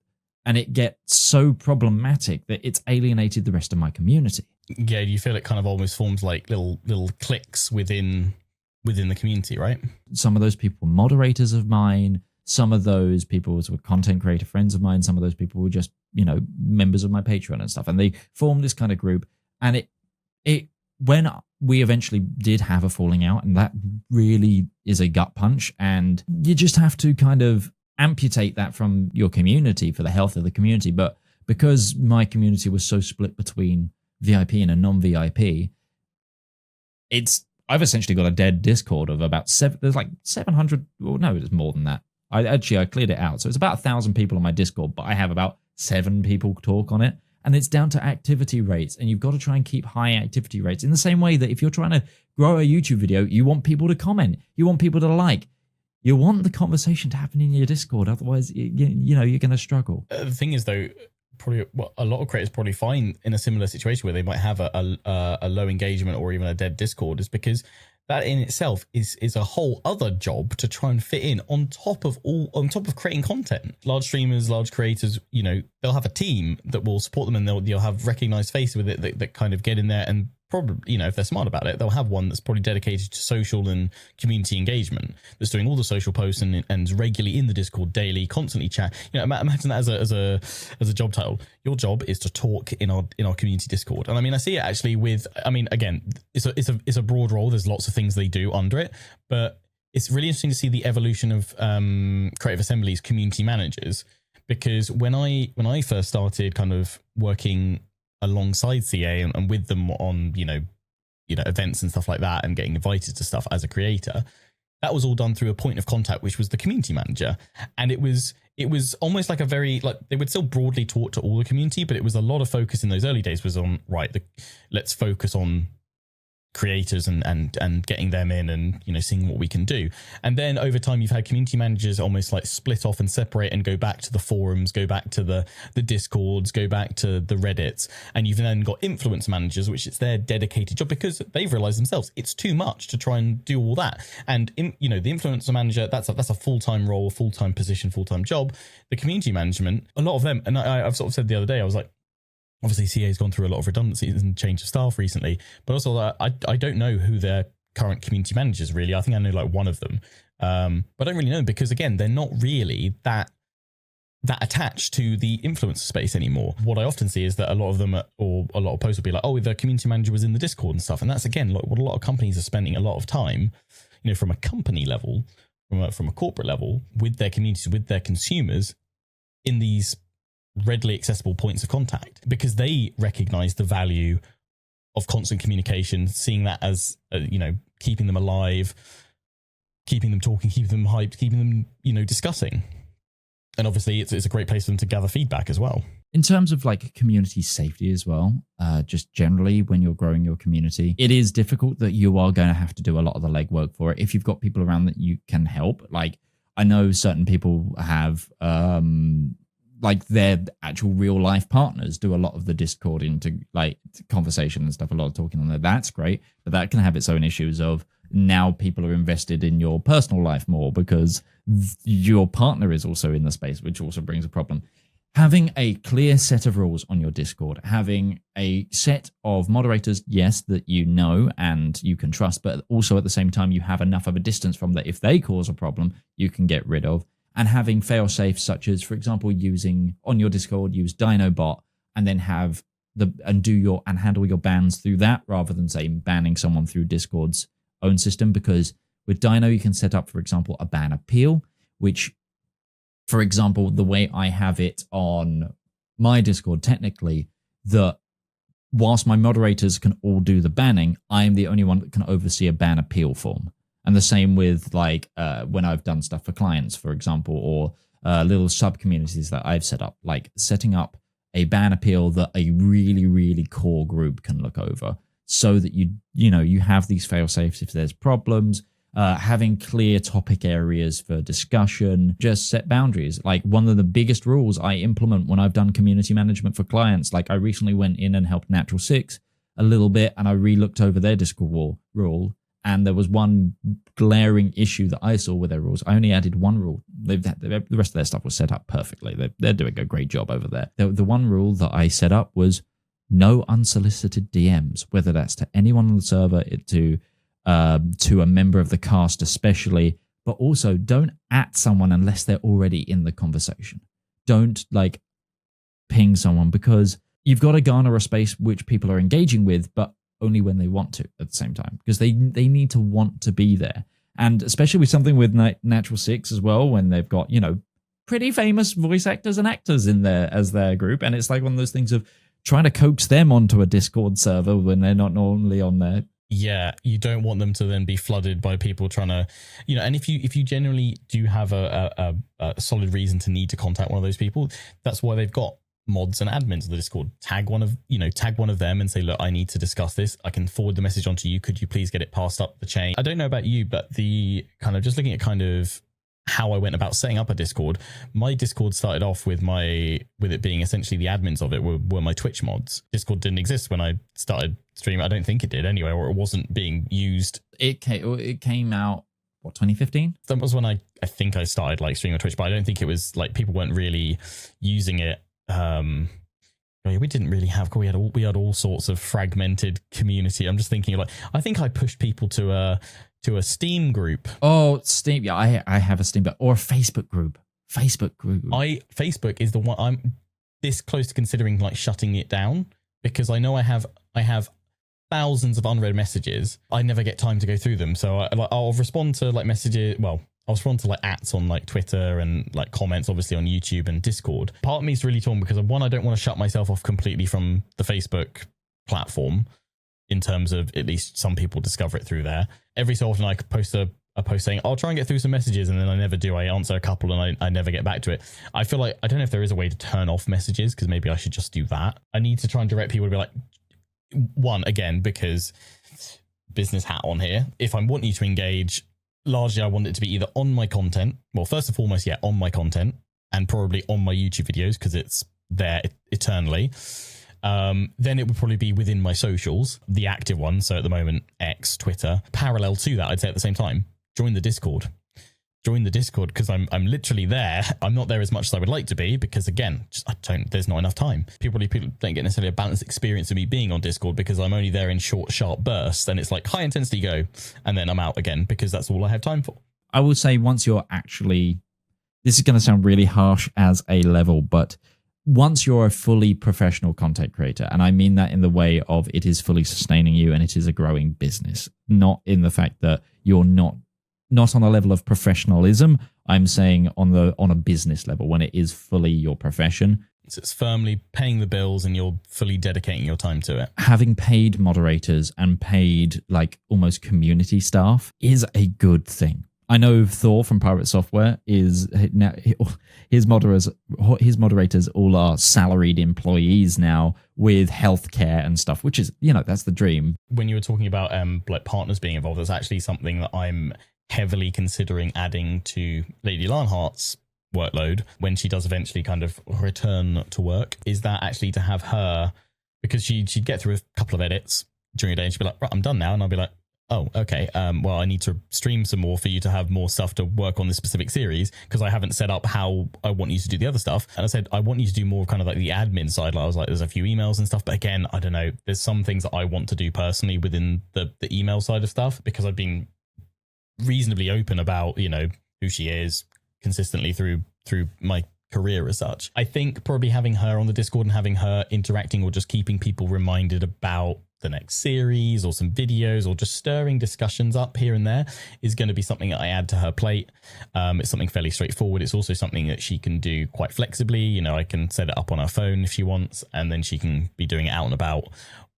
and it gets so problematic that it's alienated the rest of my community. Yeah, you feel it kind of almost forms like little cliques within the community, right? Some of those people were moderators of mine. Some of those people were content creator friends of mine. Some of those people were just, members of my Patreon and stuff. And they formed this kind of group. And it when we eventually did have a falling out, and that really is a gut punch, and you just have to kind of amputate that from your community for the health of the community. But because my community was so split between VIP and a non-VIP, I've essentially got a dead Discord of about there's like 700, well, no, it's more than that. I cleared it out. So it's about 1,000 people on my Discord, but I have about 7 people talk on it. And it's down to activity rates, and you've got to try and keep high activity rates in the same way that if you're trying to grow a YouTube video, you want people to comment, you want people to like, you want the conversation to happen in your Discord. Otherwise, you're going to struggle. The thing is, though, probably a lot of creators probably find in a similar situation where they might have a low engagement or even a dead Discord, is because that in itself is a whole other job to try and fit in on top of creating content. Large streamers, large creators, they'll have a team that will support them, and you'll have recognized faces with it that kind of get in there, and probably, if they're smart about it, they'll have one that's probably dedicated to social and community engagement, that's doing all the social posts and regularly in the Discord daily, constantly chat. Imagine that as a job title. Your job is to talk in our community Discord. And I mean, I see it actually again, it's a broad role. There's lots of things they do under it, but it's really interesting to see the evolution of Creative Assembly's community managers, because when I first started kind of working alongside CA and with them on, events and stuff like that, and getting invited to stuff as a creator. That was all done through a point of contact, which was the community manager. And it was almost like a very, like, they would still broadly talk to all the community, but it was a lot of focus in those early days was on, let's focus on creators and getting them in and, seeing what we can do. And then over time, you've had community managers almost like split off and separate and go back to the forums, go back to the Discords, go back to the Reddits. And you've then got influence managers, which is their dedicated job because they've realized themselves it's too much to try and do all that. And the influencer manager, that's a full-time role, full-time position, full-time job. The community management, a lot of them, and I've sort of said the other day, I was like, obviously, CA's gone through a lot of redundancies and change of staff recently, but also I don't know who their current community managers really. I think I know like one of them, but I don't really know because again, they're not really that attached to the influencer space anymore. What I often see is that a lot of them, or a lot of posts will be like, "Oh, the community manager was in the Discord and stuff," and that's again like what a lot of companies are spending a lot of time, from a company level, from a corporate level, with their communities, with their consumers, in these readily accessible points of contact, because they recognize the value of constant communication, seeing that as keeping them alive, keeping them talking, keeping them hyped, keeping them discussing. And obviously it's a great place for them to gather feedback as well. In terms of like community safety as well, just generally when you're growing your community, it is difficult that you are going to have to do a lot of the legwork for it. If you've got people around that you can help, like I know certain people have like their actual real life partners do a lot of the Discord into like conversation and stuff, a lot of talking on there. That's great, but that can have its own issues of now people are invested in your personal life more because your partner is also in the space, which also brings a problem. Having a clear set of rules on your Discord, having a set of moderators, yes, that and you can trust, but also at the same time, you have enough of a distance from that if they cause a problem, you can get rid of. And having fail safes, such as, for example, using on your Discord, use DinoBot and then handle your bans through that rather than say banning someone through Discord's own system. Because with Dino, you can set up, for example, a ban appeal, which, for example, the way I have it on my Discord, technically, that whilst my moderators can all do the banning, I am the only one that can oversee a ban appeal form. And the same with like when I've done stuff for clients, for example, or little sub communities that I've set up, like setting up a ban appeal that a really, really core group can look over so that you have these fail safes if there's problems, having clear topic areas for discussion, just set boundaries. Like one of the biggest rules I implement when I've done community management for clients, like I recently went in and helped Natural 6 a little bit and I re-looked over their Discord rule. And there was one glaring issue that I saw with their rules. I only added one rule. The rest of their stuff was set up perfectly. They're doing a great job over there. The one rule that I set up was no unsolicited DMs, whether that's to anyone on the server, to a member of the cast especially, but also don't at someone unless they're already in the conversation. Don't like ping someone, because you've got to garner a space which people are engaging with, but only when they want to at the same time, because they need to want to be there. And especially with something with Natural 6 as well, when they've got, pretty famous voice actors and actors in there as their group. And it's like one of those things of trying to coax them onto a Discord server when they're not normally on there. Yeah, you don't want them to then be flooded by people trying to, and if you generally do have a solid reason to need to contact one of those people, that's why they've got mods and admins of the Discord. Tag one of them and say, look, I need to discuss this. I can forward the message on to you. Could you please get it passed up the chain? I don't know about you, but the kind of just looking at kind of how I went about setting up a Discord, my Discord started off with it being essentially the admins of it were my Twitch mods. Discord didn't exist when I started streaming. I don't think it did anyway, or it wasn't being used. It came out, 2015? That was when I think I started like streaming on Twitch, but I don't think it was like people weren't really using it. We didn't really have, we had all sorts of fragmented community. I'm just thinking like, I think I pushed people to a Steam group. Oh, Steam. Yeah, I have a Steam, or a Facebook group. Facebook is the one I'm this close to considering like shutting it down, because I know I have thousands of unread messages. I never get time to go through them. So I'll respond to like messages. Well, I'll respond to like ats on like Twitter and like comments obviously on YouTube and Discord. Part of me is really torn because one, I don't want to shut myself off completely from the Facebook platform in terms of at least some people discover it through there. Every so often I could post a post saying I'll try and get through some messages, and then I never do. I answer a couple and I never get back to it. I feel like I don't know if there is a way to turn off messages, because maybe I should just do that. I need to try and direct people to be like, one, again, because business hat on here, if I want you to engage, largely I want it to be either on my content, well, first and foremost, yeah, on my content, and probably on my YouTube videos because it's there eternally. Then it would probably be within my socials, the active ones. So at the moment, X, Twitter. Parallel to that, I'd say at the same time, join the Discord. Join the Discord, because I'm literally there. I'm not there as much as I would like to be because, again, there's not enough time. People don't get necessarily a balanced experience of me being on Discord because I'm only there in short, sharp bursts, and it's like high intensity go, and then I'm out again because that's all I have time for. I will say, once you're actually, this is going to sound really harsh as a level, but once you're a fully professional content creator, and I mean that in the way of it is fully sustaining you and it is a growing business, not in the fact that you're not on a level of professionalism. I'm saying on a business level, when it is fully your profession. So it's firmly paying the bills and you're fully dedicating your time to it. Having paid moderators and paid like almost community staff is a good thing. I know Thor from Pirate Software is now, his moderators all are salaried employees now with healthcare and stuff, which is, that's the dream. When you were talking about like partners being involved, that's actually something that I'm heavily considering adding to Lady Lionheart's workload when she does eventually kind of return to work, is that actually to have her, because she'd get through a couple of edits during a day and she'd be like, right, I'm done now. And I'll be like, oh, okay. Well, I need to stream some more for you to have more stuff to work on this specific series, because I haven't set up how I want you to do the other stuff. And I said, I want you to do more kind of like the admin side. Like I was like, there's a few emails and stuff, but again, I don't know. There's some things that I want to do personally within the email side of stuff, because I've been reasonably open about, who she is consistently through my career as such. I think probably having her on the Discord and having her interacting, or just keeping people reminded about the next series or some videos, or just stirring discussions up here and there, is going to be something that I add to her plate. It's something fairly straightforward. It's also something that she can do quite flexibly. I can set it up on her phone if she wants, and then she can be doing it out and about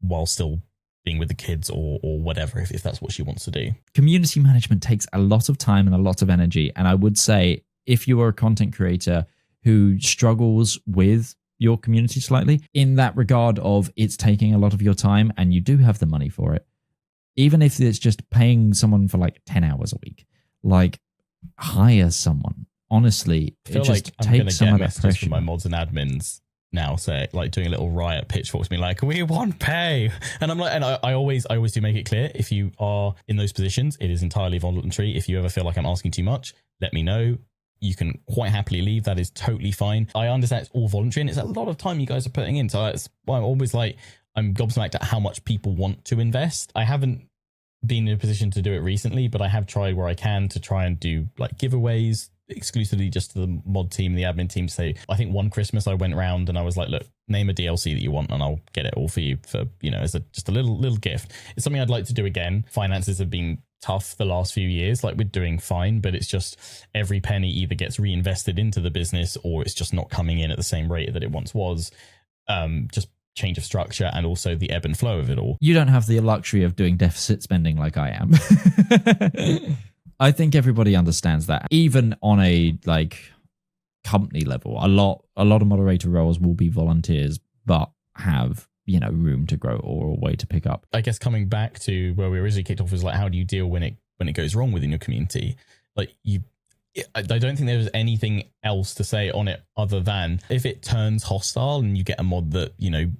while still being with the kids or whatever, if that's what she wants to do. Community management takes a lot of time and a lot of energy. And I would say, if you are a content creator who struggles with your community slightly, in that regard of it's taking a lot of your time and you do have the money for it, even if it's just paying someone for like 10 hours a week, like hire someone. Honestly, I feel it like just I'm going takes to some get of that messages pressure. from my mods and admins now, say like doing a little riot pitchforks, being like, we want pay. And I'm like, and I always do make it clear, if you are in those positions, it is entirely voluntary. If you ever feel like I'm asking too much, let me know. You can quite happily leave. That is totally fine. I understand it's all voluntary and it's a lot of time you guys are putting in. So it's why I'm always like, I'm gobsmacked at how much people want to invest. I haven't been in a position to do it recently, but I have tried where I can to try and do like giveaways exclusively just to the mod team, the admin team. So I think one Christmas I went around and I was like, look, name a DLC that you want and I'll get it all for you for, as just a little gift. It's something I'd like to do again. Finances have been tough the last few years. Like, we're doing fine, but it's just every penny either gets reinvested into the business or it's just not coming in at the same rate that it once was. Just change of structure and also the ebb and flow of it all. You don't have the luxury of doing deficit spending like I am. I think everybody understands that. Even on a like company level, a lot of moderator roles will be volunteers, but have room to grow or a way to pick up. I guess coming back to where we originally kicked off was like, how do you deal when it goes wrong within your community? Like, I don't think there's anything else to say on it other than if it turns hostile and you get a mod that,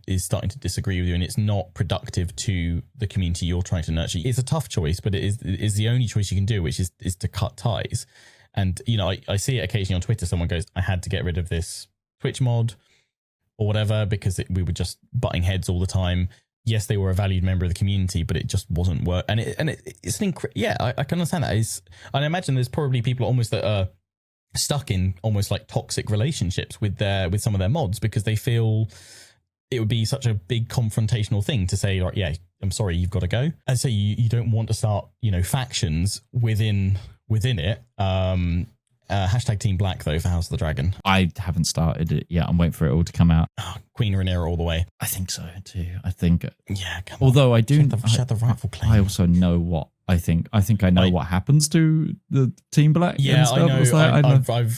is starting to disagree with you and it's not productive to the community you're trying to nurture. It's a tough choice, but it is the only choice you can do, which is to cut ties. And, I see it occasionally on Twitter. Someone goes, I had to get rid of this Twitch mod or whatever because we were just butting heads all the time. Yes, they were a valued member of the community, but it just wasn't work. And it's I can understand that. And I imagine there's probably people almost that are stuck in almost like toxic relationships with some of their mods because they feel it would be such a big confrontational thing to say like, yeah, I'm sorry, you've got to go. And so you don't want to start, factions within within it. Hashtag Team Black though for House of the Dragon. I haven't started it yet. I'm waiting for it all to come out. Oh, Queen Rhaenyra all the way. I think so too. I think. Yeah. Come Although on. I do, She had the rightful claim. I also know what I think. I think I know what happens to the Team Black. Yeah, and stuff. I know. Was that- I know.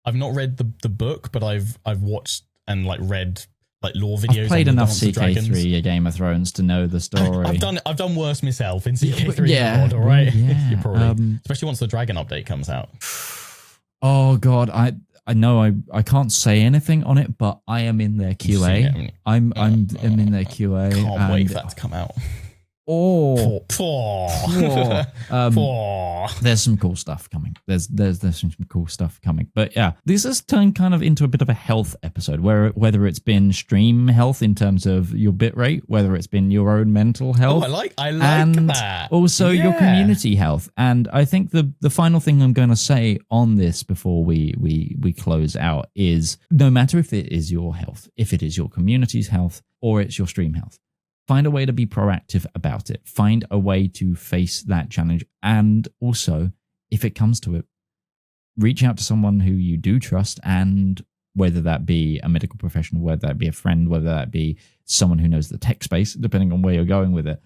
I've not read the book, but I've watched and like read like lore videos. I've played on the enough Dance of Dragons. CK3 Game of Thrones to know the story. I've done worse myself in CK3. Yeah, God, all right. yeah. You probably, especially once the Dragon update comes out. Oh God, I know I can't say anything on it, but I am in their QA. I'm in their QA. Can't wait for that to come out. Oh, Poor. there's some cool stuff coming. There's some cool stuff coming. But yeah, this has turned kind of into a bit of a health episode, whether it's been stream health in terms of your bitrate, whether it's been your own mental health. Oh, I like and that. Also your community health. And I think the final thing I'm going to say on this before we close out is no matter if it is your health, if it is your community's health, or it's your stream health, find a way to be proactive about it. Find a way to face that challenge. And also, if it comes to it, reach out to someone who you do trust, and whether that be a medical professional, whether that be a friend, whether that be someone who knows the tech space, depending on where you're going with it,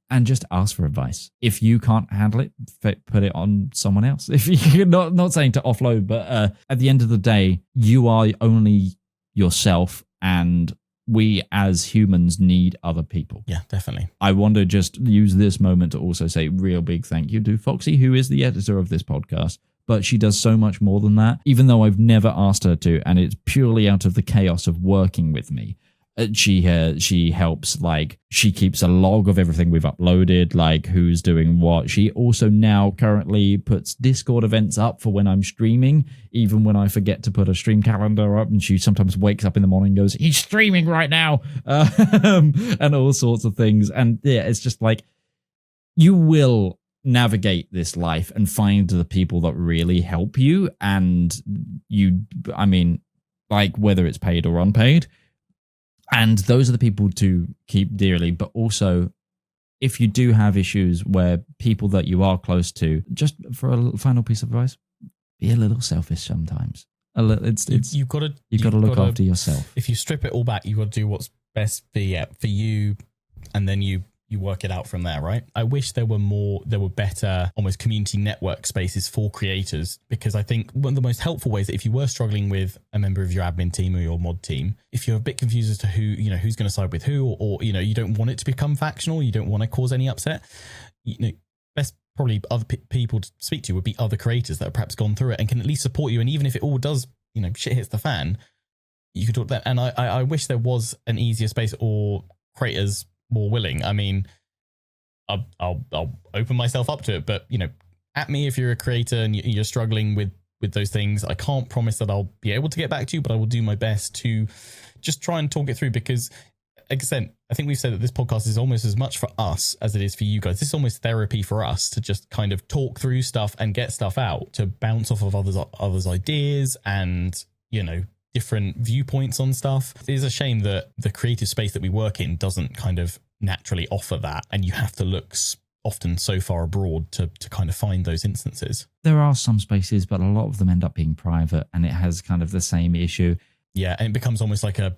and just ask for advice. If you can't handle it, put it on someone else. If you're not saying to offload, but at the end of the day, you are only yourself, and we as humans need other people. Yeah, definitely. I want to just use this moment to also say real big thank you to Foxy, who is the editor of this podcast, but she does so much more than that, even though I've never asked her to, and it's purely out of the chaos of working with me. She helps, like, she keeps a log of everything we've uploaded, like who's doing what. She also now currently puts Discord events up for when I'm streaming, even when I forget to put a stream calendar up, and she sometimes wakes up in the morning and goes, he's streaming right now, and all sorts of things. And yeah, it's just like, you will navigate this life and find the people that really help you, and I mean, like, whether it's paid or unpaid. And those are the people to keep dearly. But also, if you do have issues where people that you are close to, just for a final piece of advice, be a little selfish sometimes. You've got to look after yourself. If you strip it all back, you've got to do what's best for you, and then you work it out from there, right? I wish there were better, almost community network spaces for creators, because I think one of the most helpful ways that if you were struggling with a member of your admin team or your mod team, if you're a bit confused as to who's going to side with who, or you don't want it to become factional, you don't want to cause any upset, best probably other people to speak to would be other creators that have perhaps gone through it and can at least support you. And even if it all does, shit hits the fan, you could talk that. And I wish there was an easier space, or creators more willing. I mean, I'll open myself up to it, but at me if you're a creator and you're struggling with those things. I can't promise that I'll be able to get back to you, but I will do my best to just try and talk it through, because like I said, I think we've said that this podcast is almost as much for us as it is for you guys. This is almost therapy for us to just kind of talk through stuff and get stuff out, to bounce off of others' ideas and different viewpoints on stuff. It is a shame that the creative space that we work in doesn't kind of naturally offer that, and you have to look often so far abroad to kind of find those instances. There are some spaces, but a lot of them end up being private, and it has kind of the same issue. Yeah, and it becomes almost like a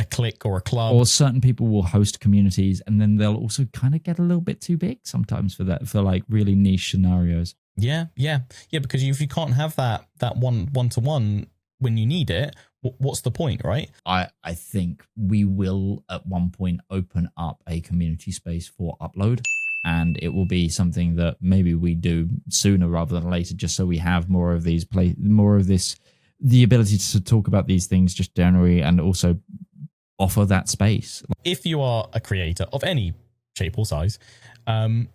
clique or a club. Or certain people will host communities, and then they'll also kind of get a little bit too big sometimes for like really niche scenarios. Yeah, because if you can't have that one-to-one when you need it, what's the point, right? I think we will at one point open up a community space for Upload, and it will be something that maybe we do sooner rather than later, just so we have more of this, the ability to talk about these things just generally, and also offer that space. If you are a creator of any shape or size, do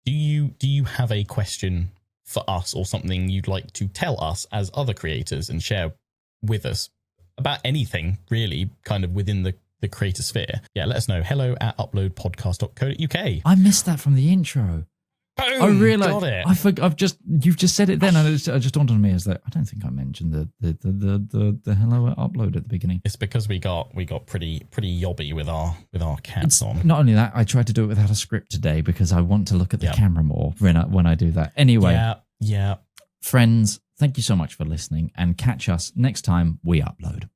you have a question for us, or something you'd like to tell us as other creators and share with us about anything really kind of within the creator sphere? Yeah, let us know. hello@uploadpodcast.co.uk. I missed that from the intro. Boom, I realized got it. You've just said it then, and it just dawned on me as that I don't think I mentioned the hello at Upload at the beginning. It's because we got pretty yobby with our cats on. Not only that, I tried to do it without a script today because I want to look at the camera more when I do that. Anyway, Yeah. Friends, thank you so much for listening, and catch us next time we upload.